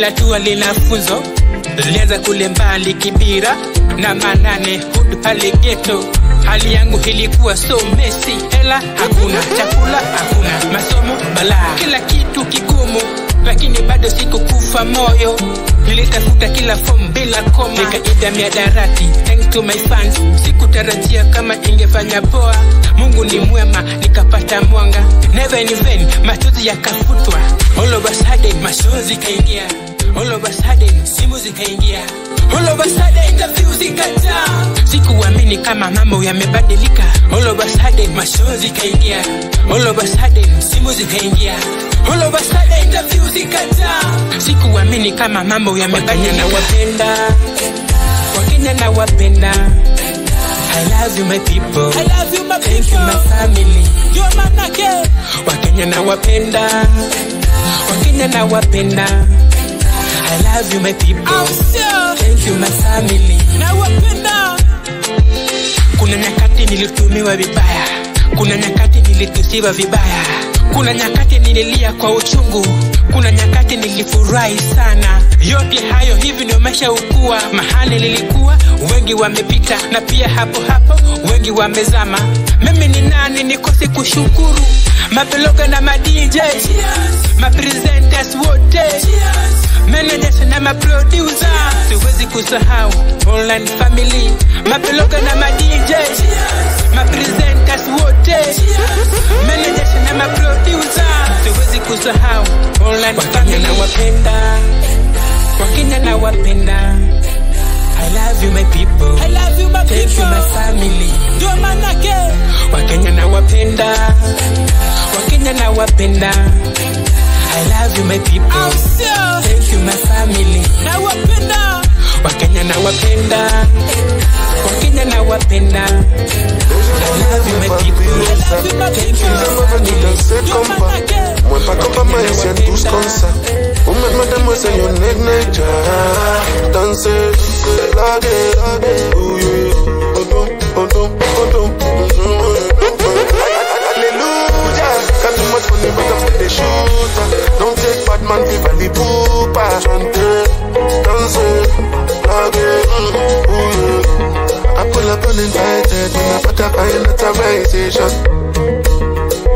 kila tua lina funzo. Lianza kule mbali Kibira na Manane Hood pale ghetto. Hali yangu ilikuwa so messy. Hela hakuna, chakula hakuna, masomo balaa, kila kitu kigumu. Lakini bado sikukufa moyo. Nilitafuta kila form bila koma. Nikaida miadarati thanks to my fans. Sikutarajia kama ingefanya poa. Mungu ni mwema, nikapata mwanga. Never in vain, machozi yakafutwa. All of a sudden, machozi kaingia. All of a sudden, simu zikaingia. All of a sudden, interview zikajaa. Sikuamini kama mambo yamebadilika. All of a sudden, machozi kaingia. All of a sudden, simu zikaingia. All of a sudden, interview zikajaa. Sikuamini kama mambo yamebadilika. Wakenya na wapenda. I love you my people. I love you my people. Thank you my family. You're my nugget. Wakenya na wapenda. Wakenya na wapenda. I love you my people. I'm sure. Thank you my family. Na wapenda. Kuna nyakati nilitumiwa vibaya. Kuna nyakati nilitusiwa vibaya. Kuna nyakati nililia kwa uchungu. Kuna nyakati nilifurahi sana. Yote hayo hivi ndio maisha ukua. Mahali nilikuwa wengi wamepita. Na pia hapo wengi wamezama. Mimi ni nani nikose kushukuru? Mapeloga na ma DJ, ma presenters wote, managers na ma producer. Siwezi kusahau online family. Mapeloga na ma DJ, ma presenters wote, managers na ma producer. Siwezi kusahau online family. Na wapenda, Wakenya na wapenda. I love you my people. I love you my people. Thank you my family. You're my nugget. Wakenya na wapenda. Wakenya na wapenda. I love you my people. I'm sure. Thank you my family. Na wapenda. Wakenya na wapenda. Wakenya na wapenda. I love you my people. I love you my people. You're my nugget. Moi pas comme maman et c'est tous comme ça. Ou même mademoiselle yon nègre danser, laguer, oh yeah, Alléluia. Quand tout much money but I'm still a shooter. Don't take bad man fi valley poopa. Chanter, danser, laguer, oh yeah. I pull up uninvited when I put up in authorization.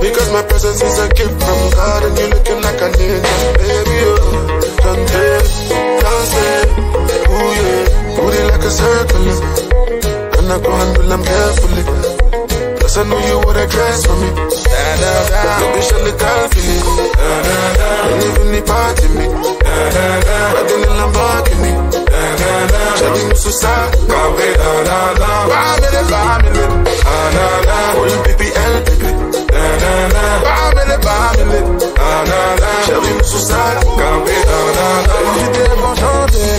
Because my presence is a gift from God and you're looking like a ninja. Baby, oh, dance, ooh yeah. Booty like a circle, and I go handle them carefully. Plus I know you would dress for me. Baby, shall the girl feel it. And even the party me. Riding in Lamborghini. Shawty no so sad. Family. Oh, baby, baby. Family. Chérie, nous sous ça, campé l'idée pour chanter.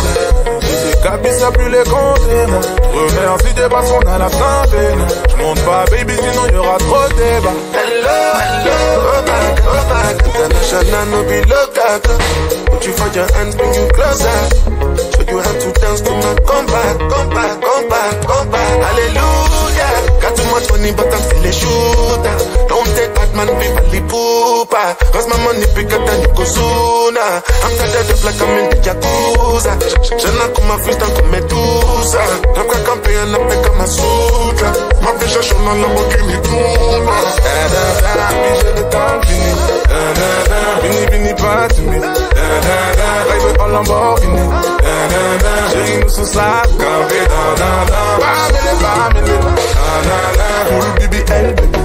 J'ai capé plus les compter. Remercie des passons à la santé. J'monte pas, baby, sinon y'aura trop de débat. Hello, go back. International, no be local. Put you for your hands, bring you closer. Show you how to dance to my come back. Hallelujah. Got too much money, but I'm still a shooter. Don't take that man, be valley poopa. Cause my money bigger than you go sooner. I'm tired of like I'm in the Yakuza. J'en ai comme ma fils dans comme Medusa. T'as qu'à camper en après comme ma sutra. Ma vie cherche en Lamborghini Puma. J'ai le temps fini. Vini pas to me. Life en Lamborghini. Chérie nous sous ça. Campé Family. Cool BBL baby.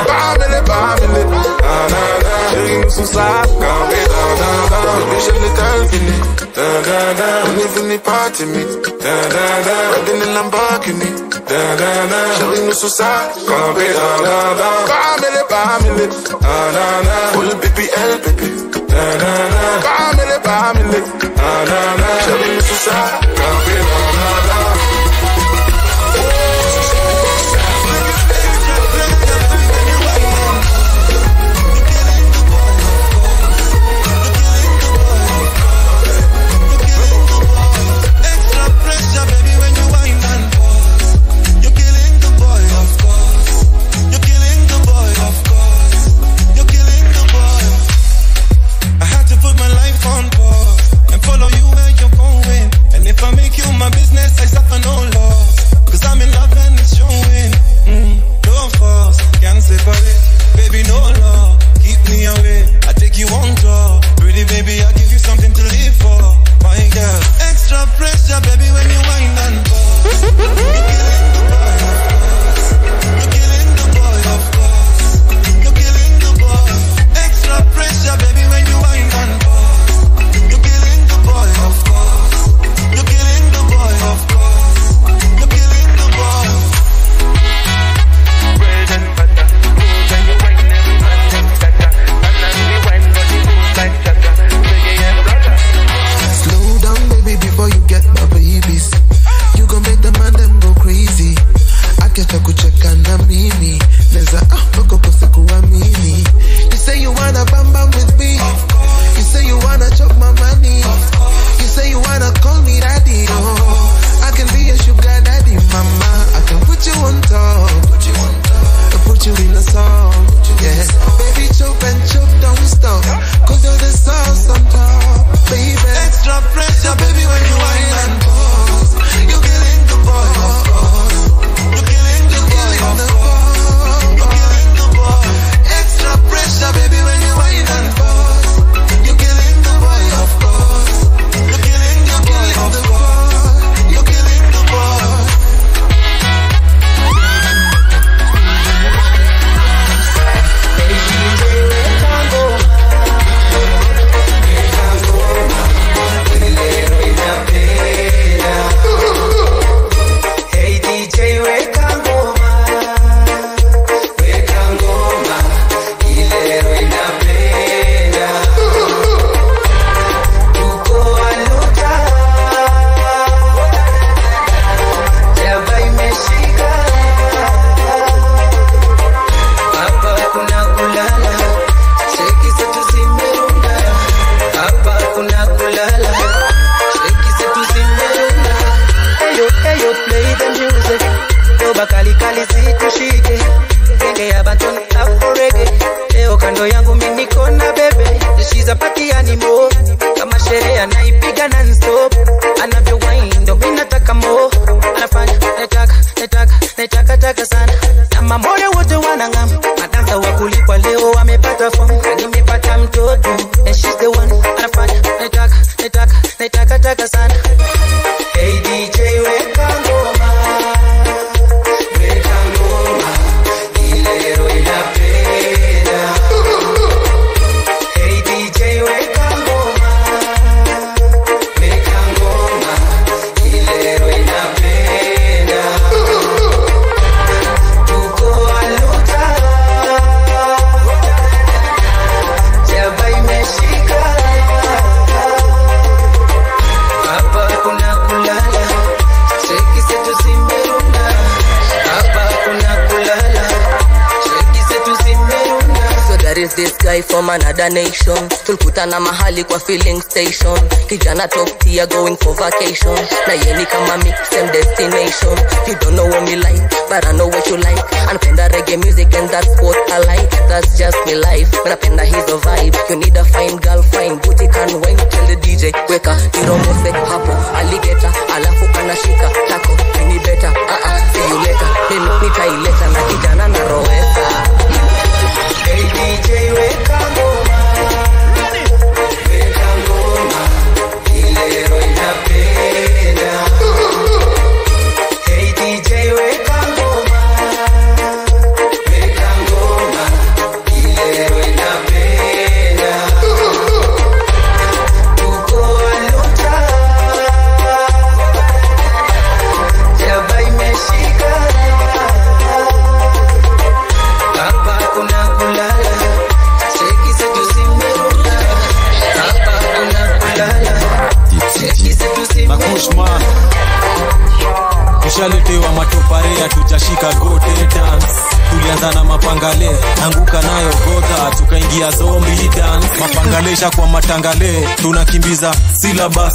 Family. Chérie nous sous ça. Campé baby, j'ai le temps fini. On est venu party me. Riding in Lamborghini. Chérie nous sous ça. Campé Family. Cool BBL baby. Family. Chérie nous sous ça. Campé I had to put my life on pause. the music. Doba kali kali situshike. Genge ya bantoni afro reggae. Leo kando yangu mimi niko na bebe. She's a party animal. Kama sherehe anaipiga non-stop. Anavyo wine ndo mimi nataka mo. Anafanya netaka sana. Na mamole wote wanangam. Madansa wa kulipwa leo wamepata form. Nimepata mtoto and she's the one. Anafanya netaka sana. Hey DJ weka ngoma. Weka ngoma. Ilero inapenda. Hey DJ weka ngoma. Weka ngoma. Ilero inapenda. Tuko aluta. Jaba imeshika. Hapa kuna kulala. Sheki setu zimerunda. Hapa kuna kulala. Sheki setu zimerunda. So there is this guy from another nation. Tulkutana mahali kwa filling station. Kijana top tier going for vacation. Na yeni kama me, same destination. You don't know what me like, but I know what you like. Anapenda reggae music and that's what I like. That's just me life. Anapenda hizo vibe. You need a fine girl, fine booty can wine. Tell the DJ, weka, niromose hapo. Alligator, alafu anashika tako. Mini better, see you later. Mimi nitaileta na kijana na roesa. Hey DJ weka ngoma. Weka ngoma. Ilero inapenda. Hey DJ weka ngoma. Weka ngoma. Ilero inapenda. Tuko aluta. Jaba imeshika. Hapa kuna kulala. Sheki setu zimerunda. Hapa kuna kulala. Sheki setu zimerunda. Makushman tushaletewa matoparea tujashika gote dance. Tulianza na mapangale, anguka nayo gota, tukaingia zombie dance. Mapangalesha kwa matangale, tunakimbiza syllabus,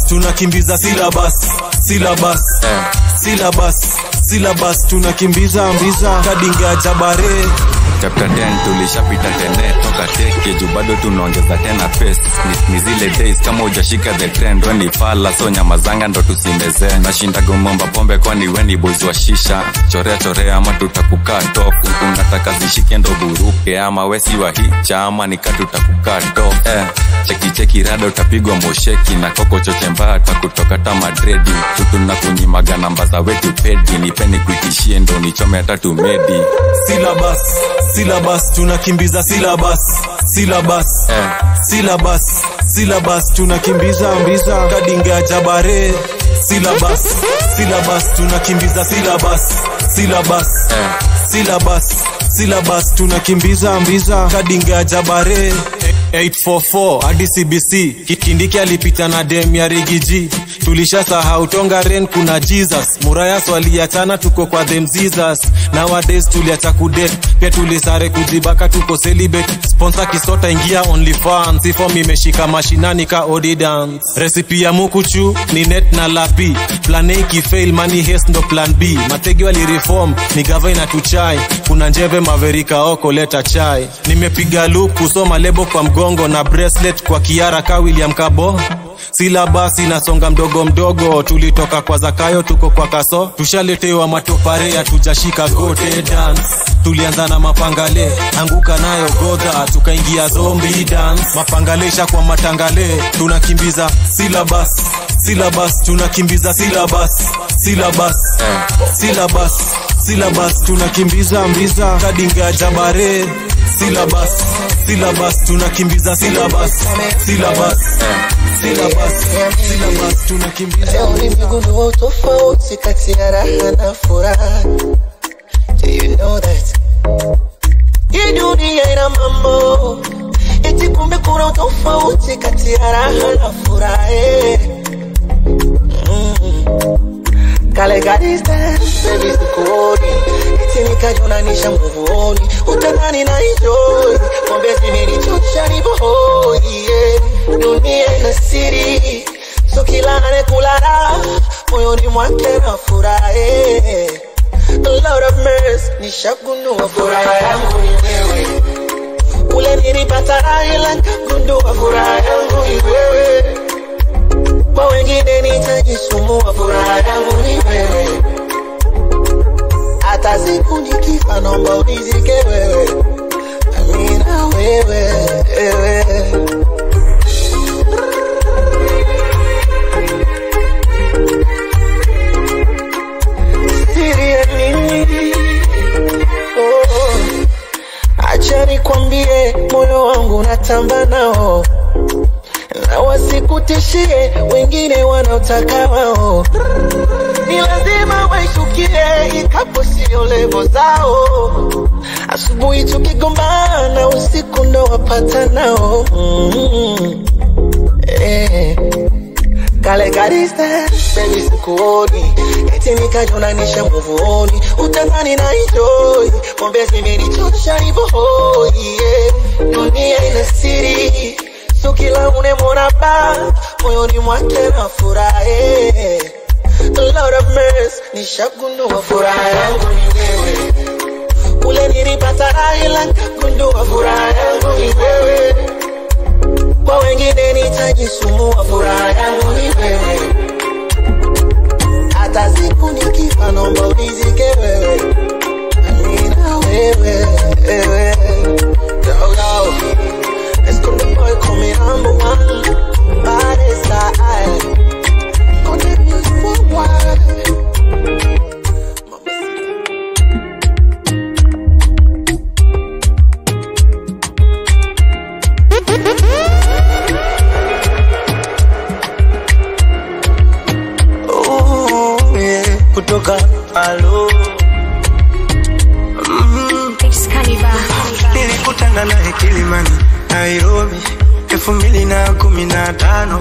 tunakimbiza syllabus, tunakimbiza mbiza kadinga jabare. Chapter 10 tulishapita tene toka teke juu bado tunaongeza tena pace. Ni zile days kama hujashika the trend when ifala so nyamazanga ndo tusimeze. Nashinda gomomba pombe kwani weni boys wa shisha. Chorea ama tutakukaa toku. Unataka zishike ndo buruke ama wesi wa hicha ama nikatutakukaa toku. Cheki rada utapigwa mosheki na koko choche mbaya takutoka tamadredi. Tutuna kunyimaga namba za wetu pedi. Nipeni kuitishie ndo nichome hata tumedi. Syllabus, tunakimbiza syllabus, tunakimbiza mbiza kadinga jabare. Syllabus, tunakimbiza syllabus, tunakimbiza mbiza kadinga jabare. 844 hadi CBC Kindiki alipita na dem ya Rigiji. Tulisha sahau Tongaren kuna Jesus. Muraya swaliachana tuko kwa them Jesus. Nowadays tuliacha kudate, pia tulisare kujibaka tuko celibate. Sponsor kisota ingia OnlyFans. Sifo mimeshika mashinani ka odi dance. Recipe ya mukuchu ni net na lapi. Plan A kifail money haste ndo plan B. Mategi wali reform ni gavana tuchai. Kuna njeve maverika oko leta chai. Nimepiga loop kusoma lebo kwa mgongo na bracelet kwa Kiara ka William Kabo. Syllabus inasonga mdogo, tulitoka kwa Zakayo tuko kwa Kaso. Tushaletewa matoparea tujashika gote dance. Tulianza na mapangale, anguka nayo godha, tukaingia zombie dance. Mapangalesha kwa matangale, tunakimbiza syllabus, tunakimbiza syllabus, tunakimbiza mbiza kadinga jabare. Syllabus, tunakimbiza syllabus, tunakimbiza. Leo nimegundua tofauti kati ya raha na furaha. Do you know that? Hii dunia ina mambo. Eti kumbe kuna tofauti kati ya raha na furaha. Kale distance, baby sikoni. Eti nikajonanisha muvoni. Utadhani na enjoy. Kombe zimenichosha ni bohoi. Dunia ina siri. So kila ane kulala moyoni mwake na furahe. Lord of mercy, nishagundua furaha yangu ni wewe. Ule nilipata raha ila nikagundua furaha yangu ni wewe. Kwa wengine nitajisumbua, furaha yangu ni wewe. Hata siku nikifa naomba unizike wewe. Amina wewe, wewe. Acha nikwambie moyo wangu natamba nao, na wasikutishie wengine wanaotaka wao. Ni lazima waishukie ikapo sio levo zao. Asubuhi tukigombana usiku ndo wapata nao. Kale kariste, baby sikuoni, eti nikajonanisha muvuoni. Utazani na enjoy, pombe zimenichosha hivyo hoi. Dunia ina siri, so kila unemwona ba moyoni mwake na furahe. Lord of mercy, nishagundua furaha yangu ni wewe. Ule nilipata raha ila nikagundua furaha yangu ni wewe. Kwa wengine nitajisumbua, furaha yangu ni wewe. Hata siku nikifa naomba unizike wewe. Amina wewe, wewe. Yo, let's go the boy call me number one. Body side, on the music for why. Kutoka alo nilikutana naye Kilimani, Nairobi 2015.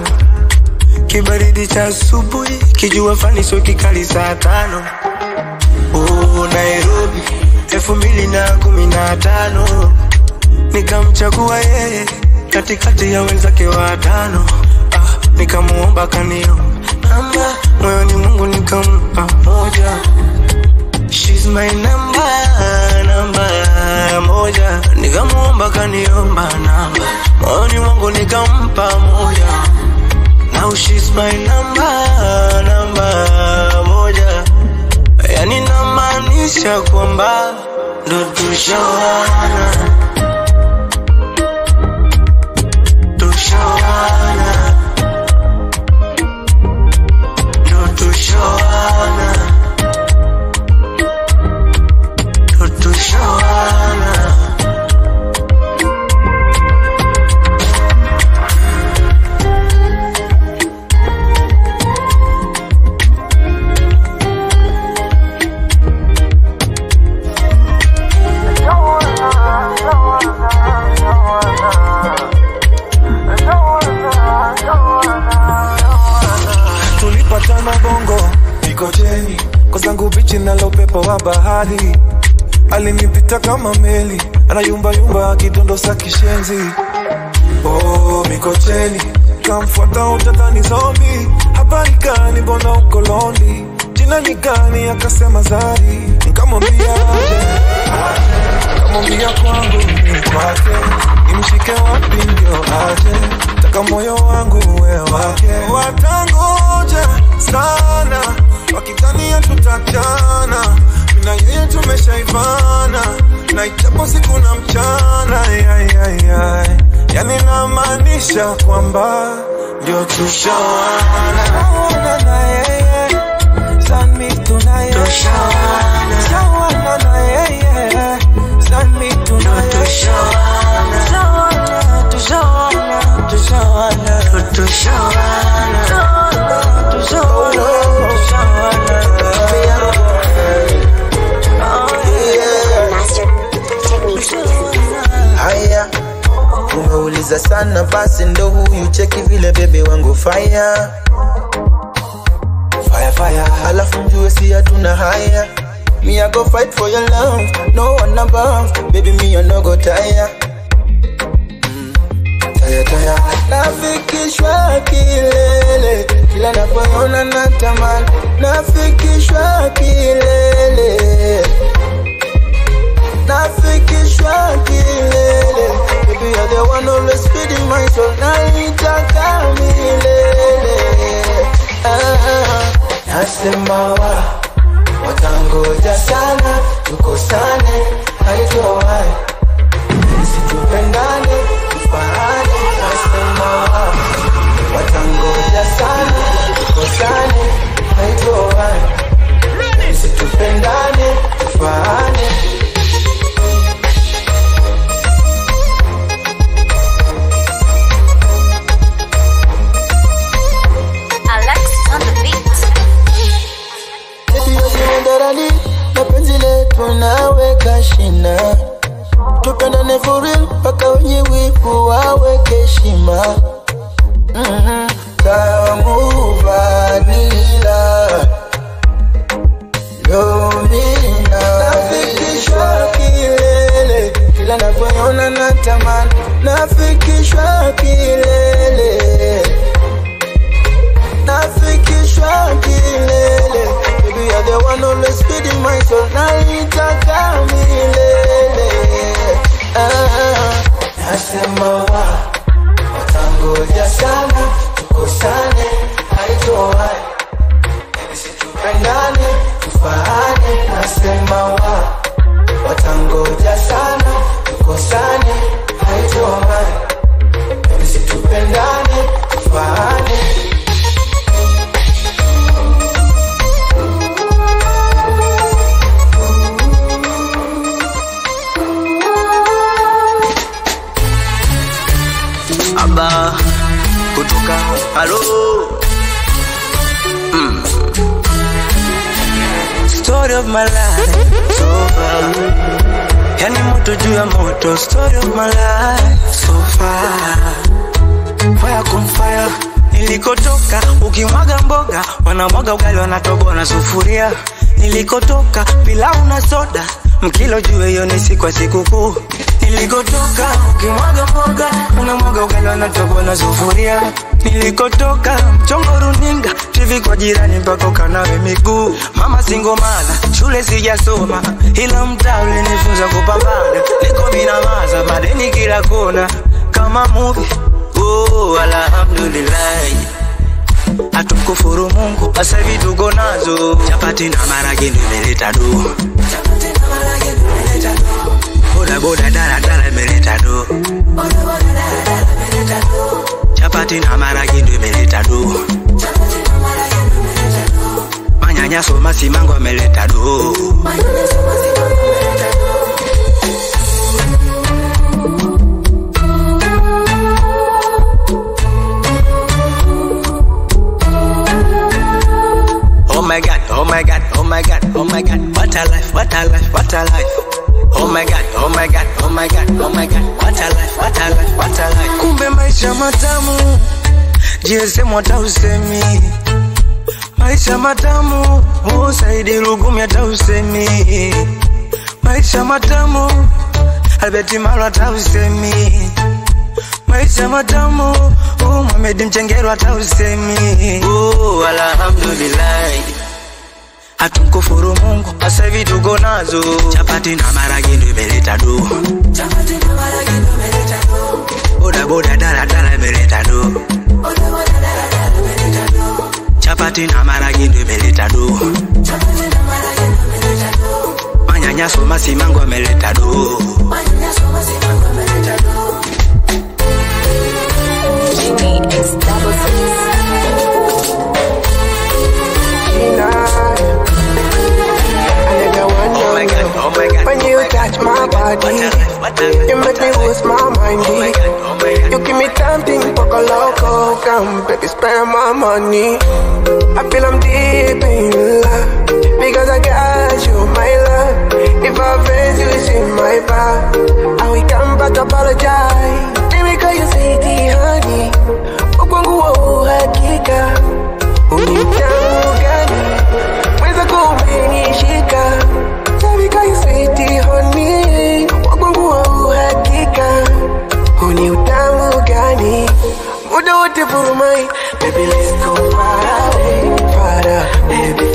Kibaridi cha asubuhi, kijua fani sio kikali saa 5. Nairobi 2015. Nikamchagua yeye katikati ya wenzake watano. Nikamuomba kanio namba, moyoni Mungu nikampa moja. She's my number moja. Nikamuomba kaniomba namba, moyoni Mungu nikampa moja. Now she's my number moja. Yani namaanisha kwamba ndo tushawana. Wa bahari alinipita kama meli, anayumba yumba kidondosa kishenzi. Mikocheni kamfuata utadhani zombie. Habari gani mbona uko lonely? Jina ni gani? Akasema Zari. Nikamwambia kamwambia kwangu ni kwake, nimshike wapi ndio aje? Taka moyo wangu uwe wake. Watangoja sana wakidhani tutachana, mina yeye tumeshaivana, na ichapo siku na mchana. Yani namaanisha kwamba ndio tushawana. Na yeye sami tunaye tushawana. Tushawana na yeye sami tunaye tushawana. Tushawana, tushawana, tushawana, tushawana, tushawana. Haya, umeuliza sana basi ndo huyu cheki vile bebe wangu fire. Fire, fire, alafu mjue si hatuna haya. Me I go fight for your love, no one above. Baby me I no go tire. Tire. Nafikishwa kilele, kila napoona natamani nafikishwa kilele, nafikishwa kilele. Baby, you're the one always feeding my soul, naitaka milele. Nasema watangoja sana, tukosane, haitowai. Nisitupendane, tufaane. Nasema watangoja sana, tukosane, haitowai. Nisitupendane, tufaane. Mapenzi letu naweka shina, tupendane for real, paka wenye wivu waweke heshima. Tamu vanilla, Lomina, nafikishwa kilele, kila napoiona natamani, nafikishwa kilele, nafikishwa kilele. Baby, you're the one always feeding my soul, naitaka milele. Nasema watangoja sana, tukosane, haitowai. Nisitupendane, tufaane. Nasema watangoja sana, tukosane, haitowai. Nisitupendane, tufaane. Aba kutoka halo Story of my life so far, yani moto juu ya moto. Story of my life so far, fire con fire. Nilikotoka ukimwaga mboga, wanamwaga ugali wanatoboa na sufuria. Nilikotoka pilau na soda, mkilo juu hiyo ni siku ya sikukuu. Nilikotoka ukimwaga mboga, unamwaga ugali wanatoboa na sufuria. Nilikotoka mchongo runinga, TV kwa jirani mpaka ukanawe miguu. Mama single mother, shule sijasoma, ila mtaa ulinifunza kupambana. Niko minamaza madeni kila kona kama movie. Oh, alhamdulillah, atukufuru Mungu, asa hivi tuko nazo. Chapati na marage nimeleta do, chapati na marage nimeleta do. Boda boda dara dara nimeleta do, boda boda dara dara nimeleta do. Chapati na marage nimeleta do, chapati na marage nimeleta do. Manyanyaso masimango nimeleta do, manyanyaso masimango nimeleta do. Oh my God, oh my God, oh my God, oh my God, what a life, what a life, what a life. Oh my God, oh my God, oh my God, oh my God, what a life, what a life, what a life. Kumbe maisha matamu, GSM wata usemi. Maisha matamu, Saidi Lugumi hata usemi. Maisha matamu, Albert Malo hata usemi. Maisha matamu, Mohamed Mchengero hata usemi. Oh, alhamdulillah, atukufuru Mungu, asa hivi tuko nazo. Chapati na marage nimeleta do, chapati na marage nimeleta do. Boda boda dara dara nimeleta do, boda boda dara dara nimeleta do. Chapati na marage nimeleta do, chapati na marage nimeleta do. Manyanyaso masimango nimeleta do, manyanyaso masimango nimeleta do. When you touch my body, you make me lose my mind. You give me something poco loco, come baby spend my money. I feel I'm deep in love because I got you, my love. If I offend you, it's in my back. I will come back to apologize. Baby, call you sweetie honey. Ukwangu wa uhakika, unitamu gani? Mweza kumenishika. Baby, call you sweetie honey. Wakwangu wa uhakika, uni utamu gani? Muda wote furumai. Baby, let's go far away, baby.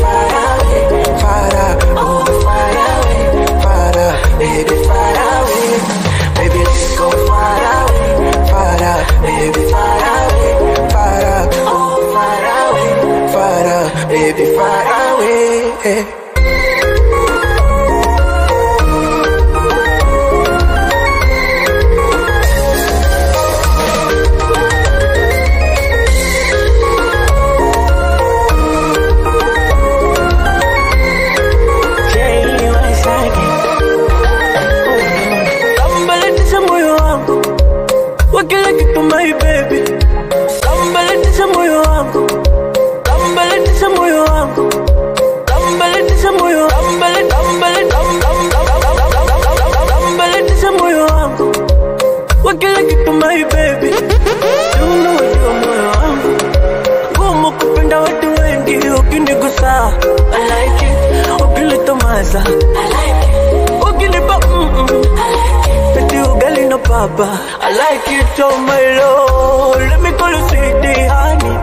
baba. I like it on my low. Let me call you sweetie honey.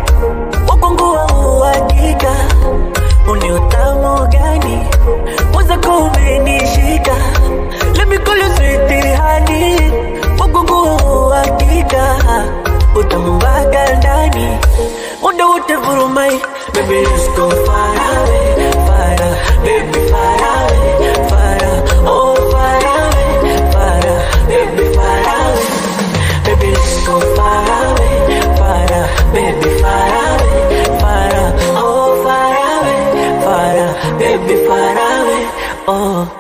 Wakongo wa uhakika, uni utamu gani? Waza kumenishika. Let me call you sweetie honey. Wakongo wa uhakika, utamu mpaka ndani. Wonder what the furumai. Baby, let's go far away, far away, baby, far away, far away, oh far away, far away, baby, far away. Baby, let's go far away, far away, baby, far away, far away, oh far away, far away, baby, far away, oh.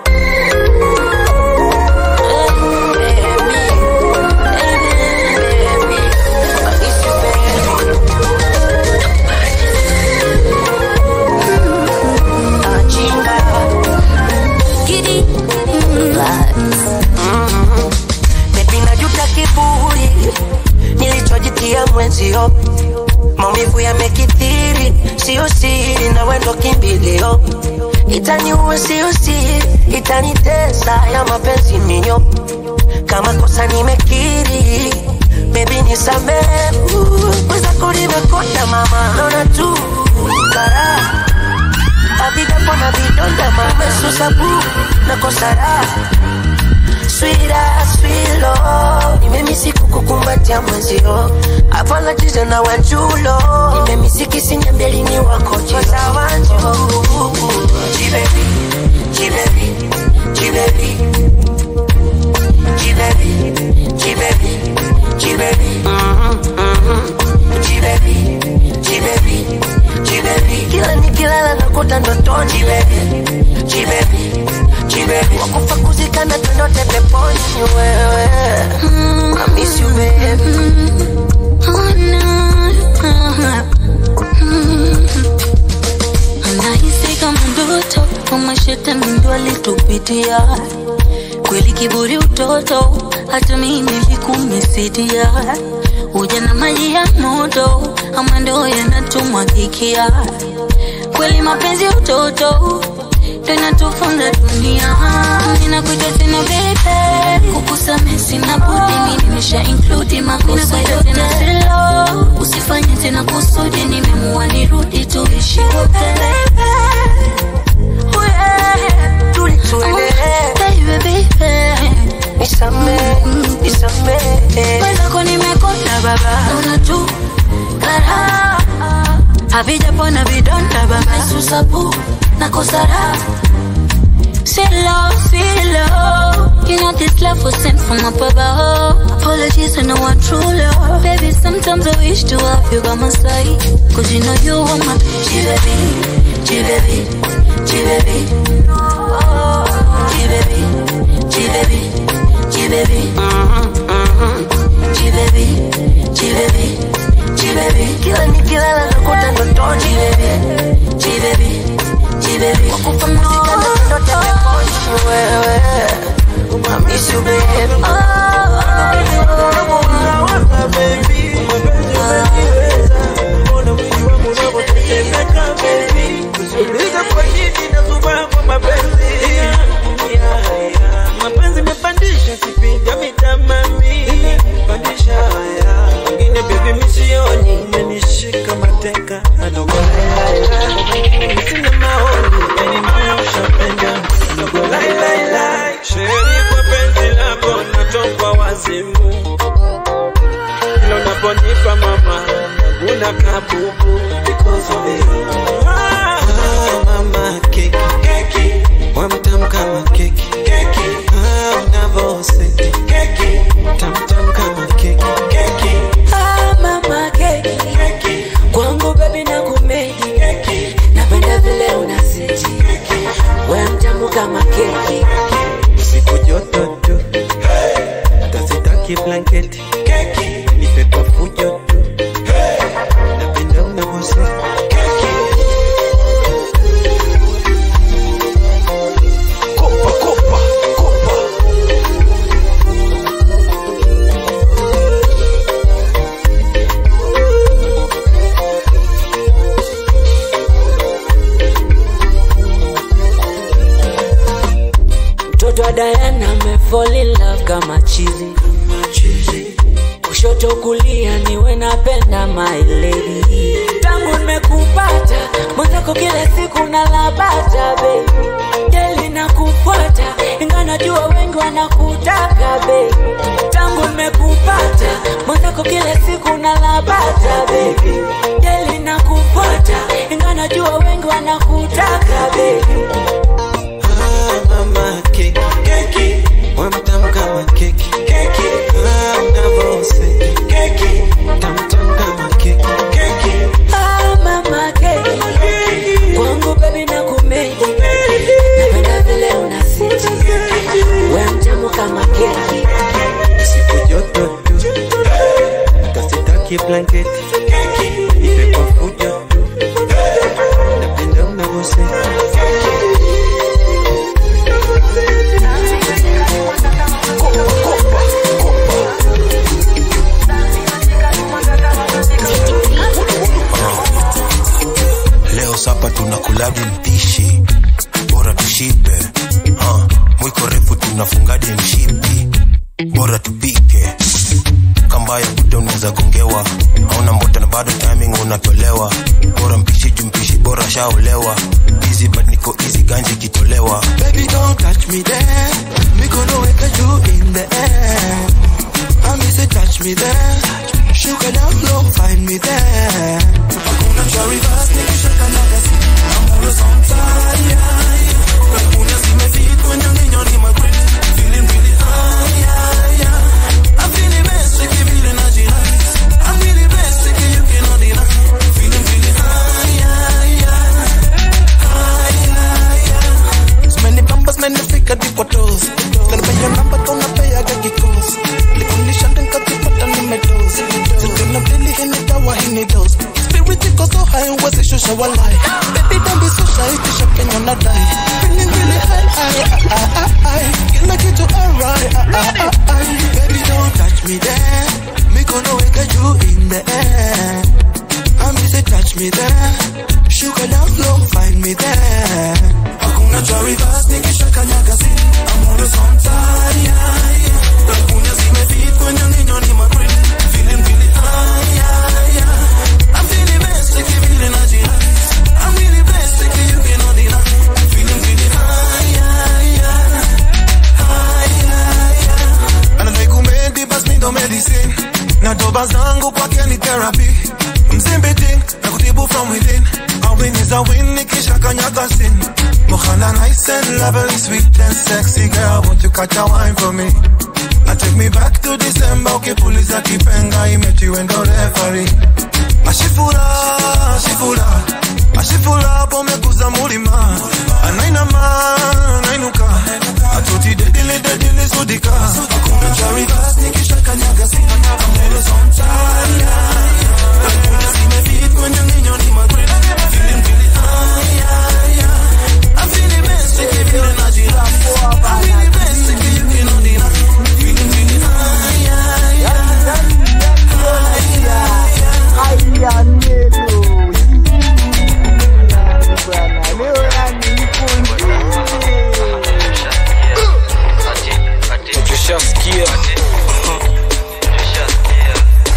Nilichojitia mwenzio, maumivu yamekithiri, sio siri na wendo kimbilio. Itaniua sio siri, itanitesa ya mapenzi minyo. Kama kosa nimekiri, baby nisamehe. Weza kulimekota mama, naona tu kara Avida kona vidonda mama, mesusa buu na kosara. Sweet love, nimemisi kukukumbatia mwenzio. Apologies na wanjulo, nimemisi kisinya mbelini wako choza wanjo. G-baby, G-baby, G-baby, G-baby, G-baby, G-baby, G-baby, G-baby, G-baby. Kila nikilala nakuta ndotoni G-baby, G-baby, G-baby. Wakufa kuzikana tundote peponi wewe. I miss you baby. Anahisi kama ndoto, kama shetani ndo alitupitia. Kweli kiburi utoto, hata mimi nilikumisidia. Ujana maji ya moto, ama ndo yanatumwagikia. Kweli mapenzi utoto, tunatufunza dunia. Ninakuita tena baby, kukusamehe sina budi, mimi nimesha include makosa yote na silo. Usifanye tena kusudi, nimeamua nirudi tuishi wote baby. Baby, nisamehe, nisamehe. Wenzako nimekonda baba, naona tu kara. Havijapona vidonda baba, mesusa buu na kosara. Sweet love, you know this love was sent from up above. Apologies and no one true love. Baby, sometimes I wish to have you by my side, cause you know you are my G-baby, G-baby, G-baby, G-baby, G-baby, G-baby, G-baby, G-baby, G-baby. Kila nikilala nakuta ndotoni G-baby, G-baby, G-baby. Wakufa muzika na tundote peponi wewe. I miss you baby. Mapenzi mepandisha sipiga mitamami. Pandisha haya wengine baby misioni. Umenishika mateka sina maoni, yani naoshapenda ndogo lai. Sheri kwa penzi lako natoka wazimu. Kilo naponipa mama una kabubu because of you. Mama keki wamtam kama keki unavoseti tam kama keki. Mama keki kwangu baby na kumedi. Napenda vile unaseti wewe mtamu kama keki. Siku joto tu hata sitaki blanketi. Nipe kwa fujo tu napenda unavoseti. Mtoto wa Diana me fall in love kama chizi. kushoto kulia niwe napenda my lady. Tangu nimekupata mwenzako kila siku nalabata baby. Deli nakufuata inga najua wengi wanakutaka baby. Tangu nimekupata mwenzako kila siku nalabata baby. Deli nakufuata inga najua wengi wanakutaka baby. Mama keki keki wamtamu kama keki keki unavose keki tamtamu kama keki keki mama keki kwangu baby na kumeji napenda vile unasiti wewe mtamu kama keki siku joto tu tasitaki blanketi ipe kwa fujo tu napenda unavose leo sapa tunakuladi mpishi bora tushibe mwiko refu tunafungadi mshipi bora tupike kambaya kuta unaweza gongewa hauna mbota na bado timing unatolewa bora mpishi jumpishi bora shaolewa easy but niko easy ganji kitolewa baby don't touch me there me gonna wake you in the air I miss it touch me there sugar down low find me there hakuna cha reverse nikishaka nagasi I'm always on fire hakuna zimefit when you need your my grip feeling really high I'm feeling basic feeling nice I'm really basic you cannot deny feeling really high so many bumpers many figure the toes gonna pay your number gonna pay I got it close the condition then cut the button in my toes so gonna really in the tower in the toes spirit goes so high was it show a lie baby don't be so shy to shop in on a die feeling really high get like it to alright baby don't touch me there me gonna wake you in the air I miss it touch me there sugar down low find me there hakuna cha reverse nikishaka nyagazi I'm always on fire hakuna zimefit when you need your my grip feeling really high I'm feeling basic feeling nice I'm really basic you cannot deny feeling really high and I make umedi bas me do medicine na doba zangu kwake ni therapy mzimbiting na kutibu from within a win is a win nikishaka nyagasin Mohana nice and lovely, sweet and sexy girl, won't you catch a wine for me? Now take me back to December, okay, police a kipenga, I met you and don't referee. Ashifula, pomekuza mulima, anainama, anainuka, atuti dedile sudika. Hakuna cha reverse, nikishaka nyagasi, I'm always on time. Hakuna zimefit when you need your my grip, feeling really high. I'm feeling basic, feeling nice. I'm really basic, you cannot deny. Feeling really Tushaskia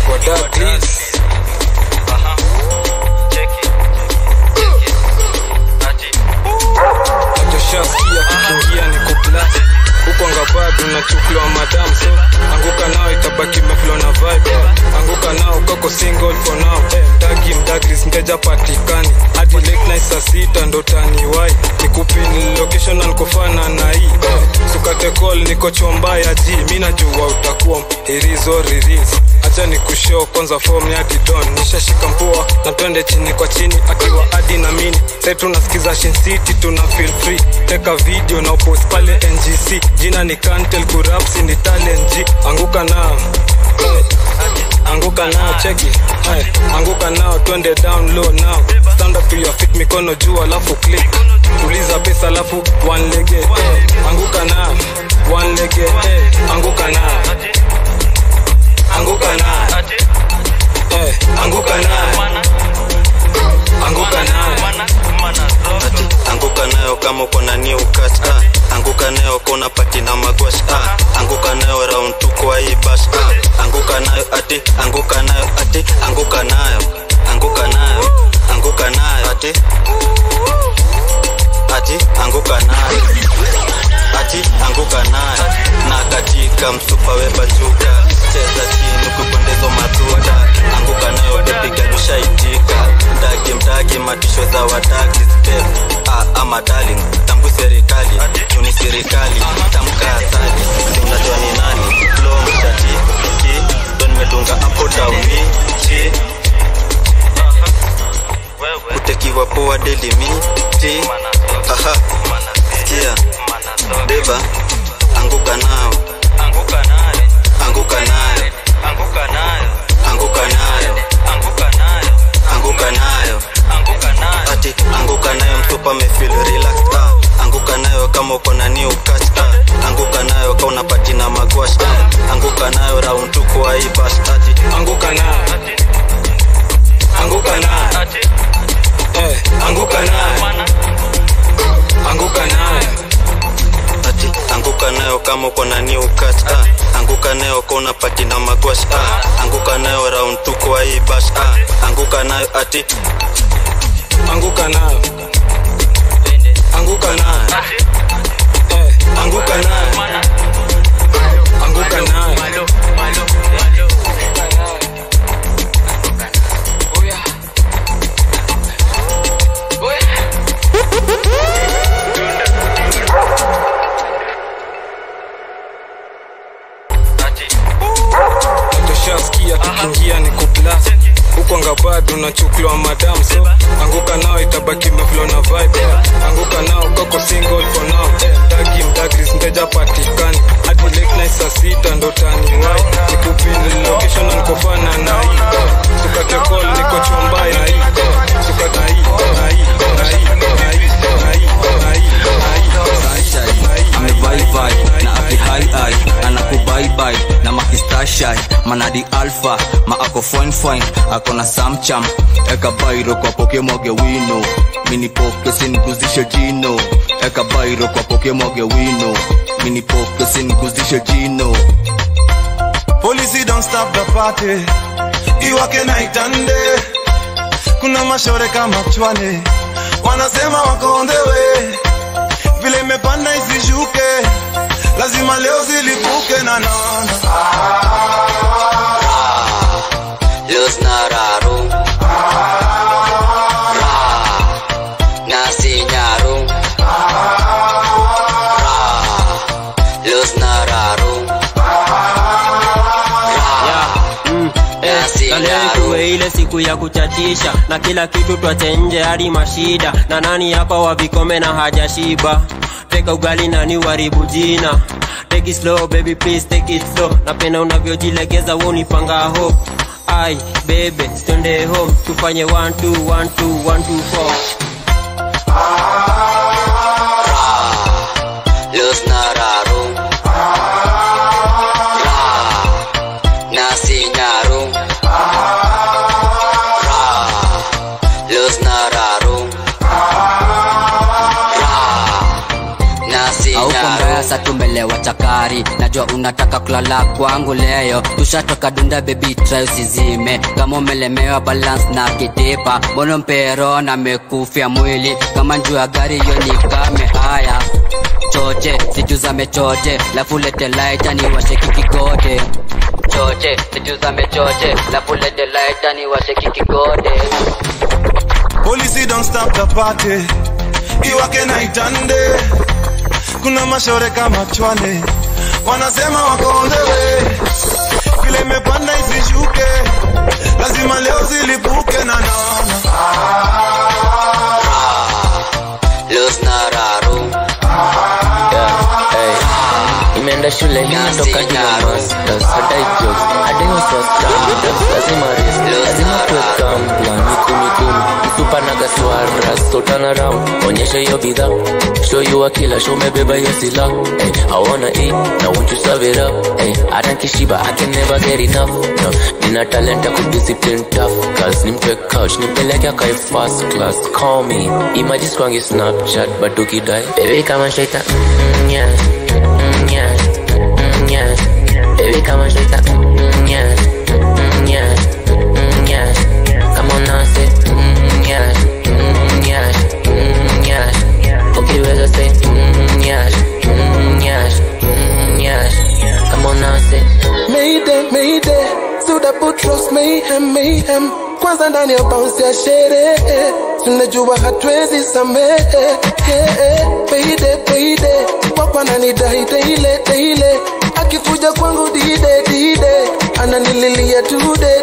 kwa Douglas tushaskia kikingia ni kuplas huko ngabadu na chuklo wa madam so anguka nao itabaki meflo na vibe anguka nao koko single for now Douglas mteja patikani hadi late night saa 6 ndo tani wai nikupini location na nikofana na hii sukate call niko chomba ya G mimi najua utakuwa irizo riris acha nikushow kwanza form ya Didon nishashika mpoa na twende chini kwa chini akiwa hadi na mini sasa tunasikiza Shin City tuna feel free teka video na post pale NGC jina ni Kantel Kuraps ni talent G anguka nao anguka nao cheki anguka nao twende down low now stand up to your feet mikono juu alafu click tuliza pesa alafu one leg anguka nao one leg anguka nao anguka nao anguka nao anguka nayo kama uko na new cut anguka nayo kona pati na magwash anguka nayo round 2 kwa hii bash anguka nayo ati anguka nayo ati anguka nayo anguka nayo anguka nayo ati anguka nayo ati anguka nayo na katika msupa webajuka cheza chini kupondezo matuta anguka nayo bepiga dushaitika mdagi matisho za wadagi step ama darling tambu serikali juni serikali tamka asali unajua ni nani flow mshati ki don medunga hapo down chi utekiwa poa daily miti sikia beba anguka nao anguka nayo anguka nayo anguka nayo anguka nayo anguka nayo anguka nayo anguka nayo ati anguka nayo mtupa me feel relaxed anguka nayo kama uko na new catch anguka nayo kama unapati na magwash anguka nayo round 2 kwa hii bash ati anguka nayo anguka nayo ati anguka nayo anguka nayo ati anguka nayo kama uko na new catch anguka nayo kama unapati na magwash anguka nayo round 2 kwa hii bash anguka nayo ati anguka nayo anguka nayo anguka nayo anguka nayo Shaskia kikingia ni kuplas huko ngabado na chukua madam so anguka nao itabaki meflow na vibe anguka nao koko single for now mdagi mteja patikani hadi late night saa 6 ndo tani wai nikupin location nikofana na hii sukate call niko chombai na hii sukata hii na hii na hii na hii na hii na hii amebai na akihai anakubai bai na makistashai manadi alpha ma ako fine ako na samcham eka bairo kwa pokemoge wino mini poke siniguzishe jino eka bairo kwa pokemoge wino mini poke siniguzishe jino. Police don't stop the party iwake night and day kuna mashore kama chwale wanasema wako on the way vile mepanda isishuke lazima leo zilipuke na nana Los nararu nasi nyaru Los nararu tuwe ile siku ya kuchachisha na kila kitu tuache nje hadi mashida na nani hapa wavikome na hajashiba teka ugali na ni waribu jina take it slow baby please take it slow napenda unavyojilegeza woni panga hope ai baby stay home tufanye 1 2 1 2 1 2 4 Los nararu nasi nyaru Los nararu nasi nyaru sasa tumelewa chakari najua unataka kulala kwangu leo tushatoka dunda baby try usizime kama umelemewa balance na kitipa mbona mpero na mekufia mwili kama njua gari yoni kame haya choche situzame choche lafu lete lighter ni washe kikigode choche situzame choche lafu lete lighter ni washe kikigode. Police don't stop the party iwake night and day kuna mashore kama chwale wanasema wako on the way vile mepanda isishuke lazima leo zilipuke na nana Los nararu nimeenda shule nimetoka jina masters hadai jokes hadai uswasters lazima risk lazima tuweka mplan mikumi msupa na gaswaras so turn around onyesha hiyo bidhaa show you a killer show mebeba hiyo sila hey, I wanna eat now won't you serve it up hey, hata kishiba I can never get enough no, nina talenta kudiscipline tough cause nimpe couch nimpeleke kai first class call me imagine kwangi Snapchat but ukidai baby kama shaita yeah yeah yeah baby kama shaita yeah yeah yeah come on now say yeah yeah yeah okay we'll say yeah yeah yeah come on now say Mayday Suda Butros mayhem kwanza ndani ya bounce ya sherehe tunajua hatuwezi samehe payday wako ananidai daily akifuja kwangu dide ananililia today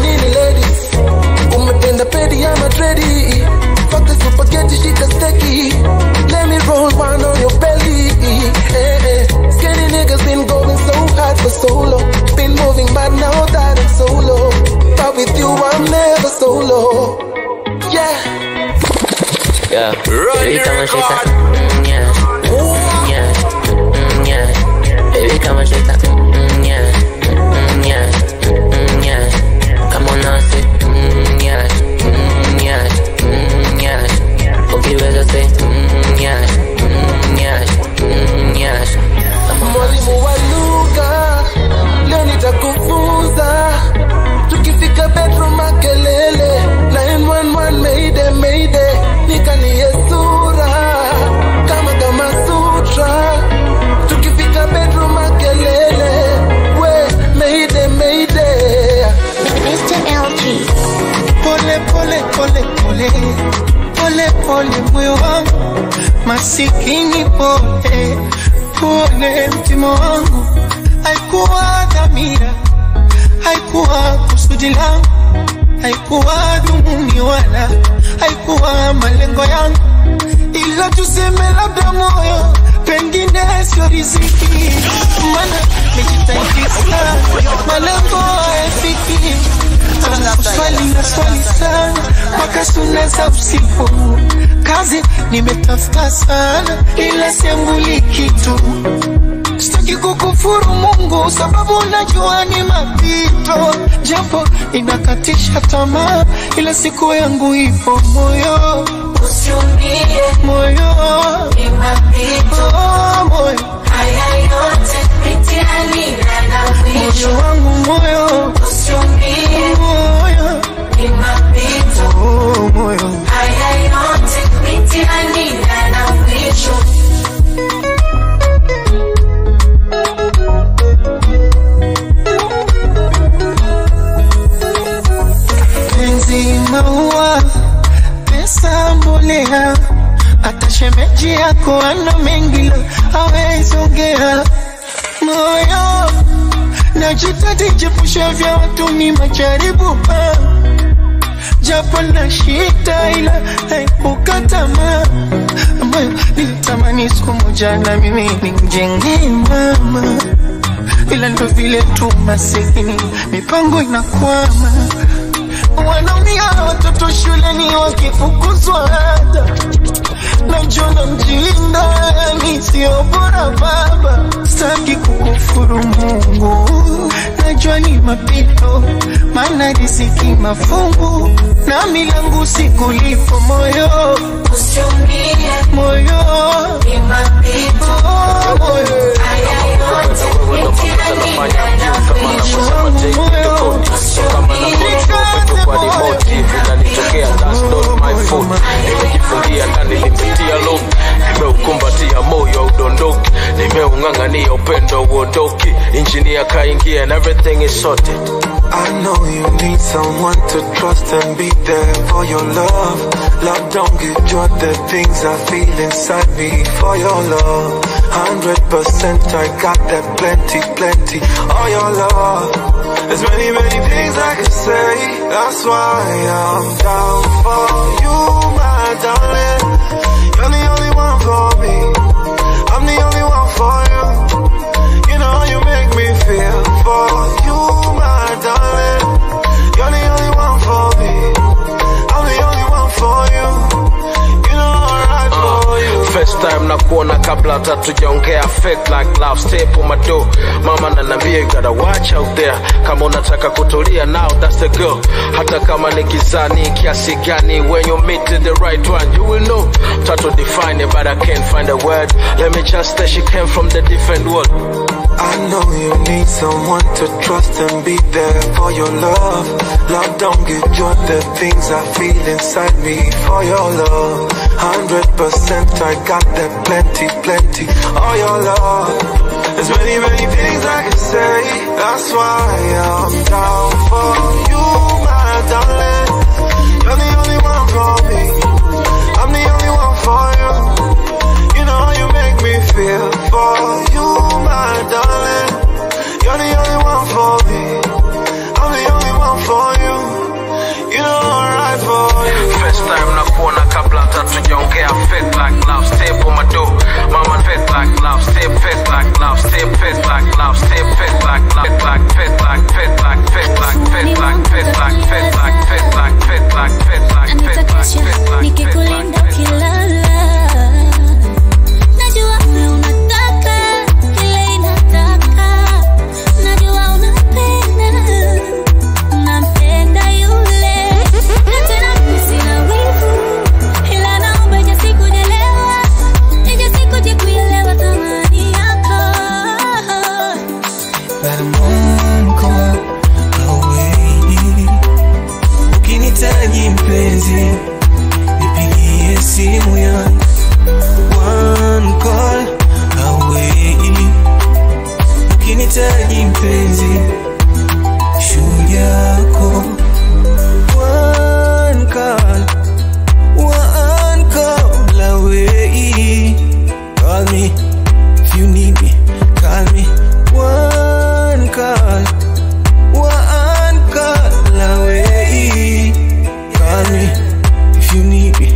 nini ladies umependa pedi ama tredi fuck the spaghetti shika steki let me roll one on your belly skinny niggas been going so hard for so long been moving mad now that I'm solo but with you I'm never solo yeah baby kama shaita yeah baby kama shaita yeah come on now say yeah okay we'll say yeah mwalimu wa lugha leo nitakufunza tukifika bedroom makelele 911 mayday nikanie sura kama sutra tukifika bedroom makelele we mayday Mr. LG pole moyo wangu masikini pole mtimo wangu haikuwa dhamira haikuwa kusudi langu haikuwa dhumuni wala haikuwa malengo yangu ila tuseme labda moyo pengine sio riziki maana nimejitahidi sana malengo hayafiki swali sana mpaka suneza usiku kazi nimetafuta sana ila siambuli kitu sitaki kukufuru Mungu sababu najua ni mapito japo inakatisha tamaa ila siku yangu ipo moyo usiumie moyo ni mapito moyo haya yote mitiani na mwisho wangu moyo usiumie moyo ni mapito moyo haya yote mitiani na mwisho maua pesa mbolea hata shemeji yako ana mengi hawezi ongea moyo najitahidi jepusha vya watu ni majaribu japo na shida ila haikuka tamaa ambayo nilitamani siku moja na mimi nimjenge mama ila ndo vile tu masikini mipango inakwama wanaumia watoto shuleni wakifukuzwa ada najona mjinda ni sio bora baba sitaki kukufuru Mungu najua ni mapito maana riziki mafungu na milangu sikulipo moyo usiumie moyo ni mapito moyo haya yote nimejifungia ndani limetia lock nimeukumbatia moyo udondoki nimeungangania upendo uondoki engineer kaingia and everything is sorted I know you need someone to trust and be there for your love. Love, don't get you the things I feel inside me for your love. 100% I got that plenty. All your love. There's many things I can say. That's why I'm down for you, my darling. You're the only one for me. I'm the only one for you. First time na kuona kabla hata tujaongea. Fake like love, step on my door. Mama ananiambia you gotta watch out there. Kama unataka kutulia now, that's the girl. Hata kama ni kizani kiasi gani, when you meet the right one, you will know. Try to define it, but I can't find a word. Let me just say she came from the different world. I know you need someone to trust and be there for your love. Love, don't get you the things I feel inside me for your love. 100% I got that plenty, plenty. All your love. There's many, many things I can say. That's why I'm down for you, my darling. You're the only one for me. I'm the only one for you. You know you make me feel for you, my darling. You're the only one for me. I'm the only one for you. You know I'm right for you. First time na kuona kabla hata tujaongea. Fake like love, step on my door. Mama fake like love, step fake like love, step fake like love, step fake like love, fake like fake like fake like fake like fake like fake like fake like fake like fake like fake like fake like fake like nikikulinda kilala. Najua unataka kile inataka. Najua unapenda, unampenda yule. Na tena mimi sina wivu, ila naomba ije sikujelewa. Ije sikuje kuelewa thamani yako. But I'm one call away. Ukinitaji mpenzi, nipigie simu yangu. One call away. Ukinitaji mpenzi, shujaa yako. One call away. Call me if you need me. Call me. One call away. Call me if you need me.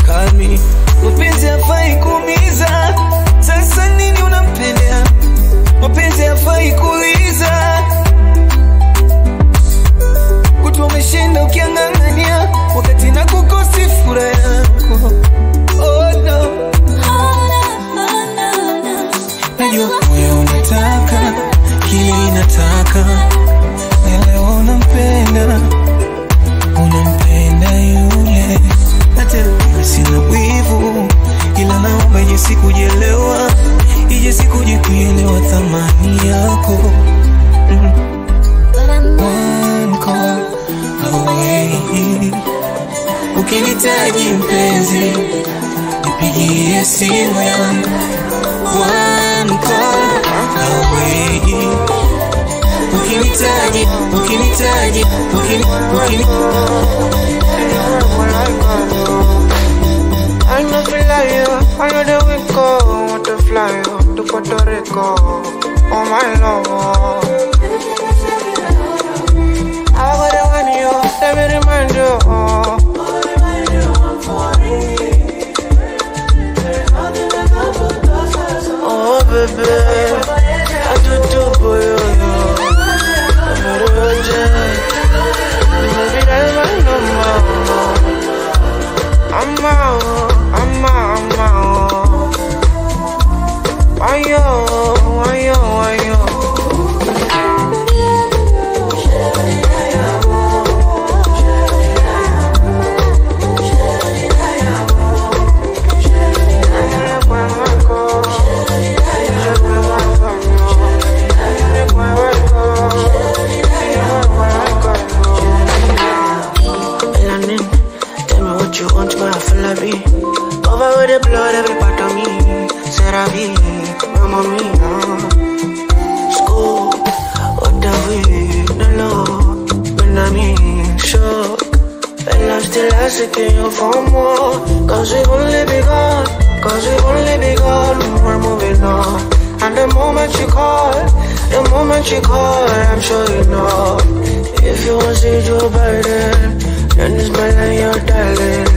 Call me. Mapenzi hafai kuumiza. Sasa nini unampendea? Mapenzi hafai kuuliza. Kutu umeshinda ukiang'ang'ania, wakati na kukosi furaha yako. Oh no. Najua moyo unataka kile inataka. Na leo unampenda yule. Na tena sina wivu, ila naomba ije sikujelewa. Ije sikuje kuelewa thamani yako. One call away. Ukinitaji mpenzi, nipigie simu yangu. One call away. Ukinitaji I know feel like you, I know that we go. Want to fly you to Puerto Rico. Oh my love. I wouldn't want you, let me remind you. Oh baby, I do for you. I'm a virgin. Baby, that's my number. I'm out. Why yo? You want my flavi, over with the blood, every part of me. Seravi, mama mia. School, what the way, no love, when I'm in shock. And I'm still asking you for more. Cause we've only begun, we're moving on. And the moment you call, I'm sure you know. If you want to see Joe Biden, then it's my line you're dialing.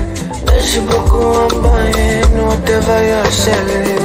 Merci beaucoup, I'm buying whatever you're selling.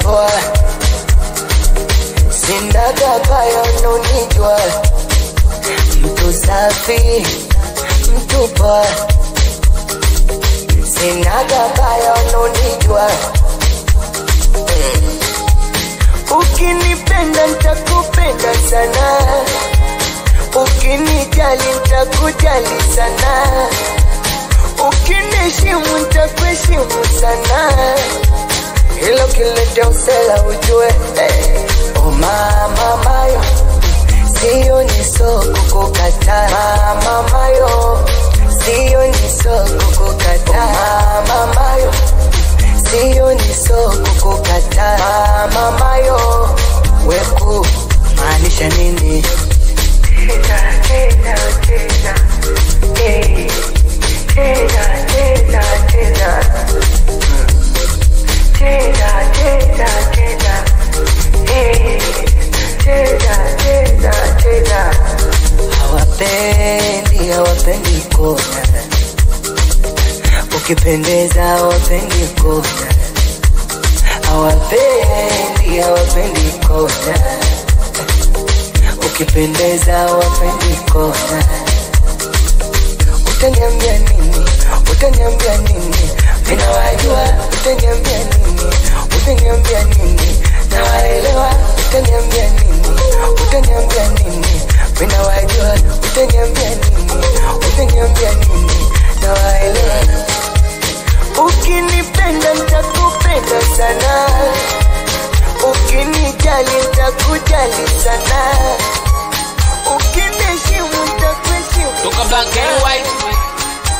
poa, sinaga baya unanijua, mtu safi, mtu poa, sinaga baya unanijua. Ukinipenda nitakupenda sana, ukinijali nitakujali sana, ukiniheshimu nitakuheshimu sana. Hilo kileta usela ujue. Oh mama mayo, sio ni soko kukataa. Mama mayo, sio ni soko kukataa. Mama mayo, sio ni soko kukataa. Mama mayo, weku maanisha nini? Tena, tena, tena, hey. Tena, tena, tena, tena, tena, tena, hey. Tena, tena, tena. Hawapendi, hawapendi kona, ukipendeza hawapendi kona. Hawapendi, hawapendi kona, ukipendeza hawapendi kona. Utaniambia nini? Utaniambia nini? Mina wajua. Utaniambia nini? Utaniambia nini? Na waelewa. Utaniambia nini? Utaniambia nini? Mina wajua. Utaniambia nini? Utaniambia nini? Na waelewa. Ukinipenda nitakupenda sana, ukinijali nitakujali sana, ukiniheshimu nitakuheshimu. Toka black and white,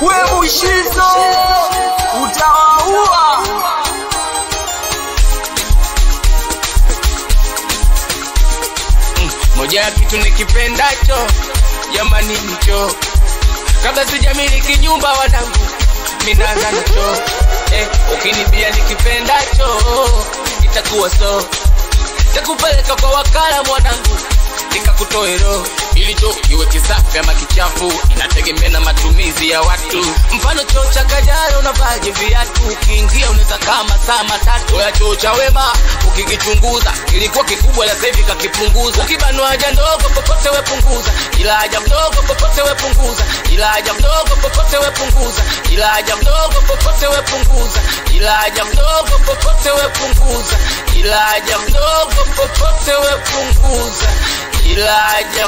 we Mushizo utawaua. moja ya kitu nikipendacho jamani nicho, kabla sijamiliki nyumba wanangu minaanza nacho. Ukinibia nikipendacho itakuwa so, takupeleka kwa wakala mwanangu nikakutoe roho, ili cho iwe kisafi ama kichafu inategemea na matumizi ya watu. Mfano choo cha Kajara unavaje viatu, ukiingia unaweza kama saa matatu. Ya choo cha Wema ukikichunguza kilikuwa kikubwa la sasa kakipunguza. Ukibanwa haja ndogo popote we punguza, ila haja mdogo popote we punguza, ila haja mdogo popote we punguza, ila haja mdogo popote we punguza, ila haja mdogo popote we punguza, ila haja mdogo popote we punguza, ila haja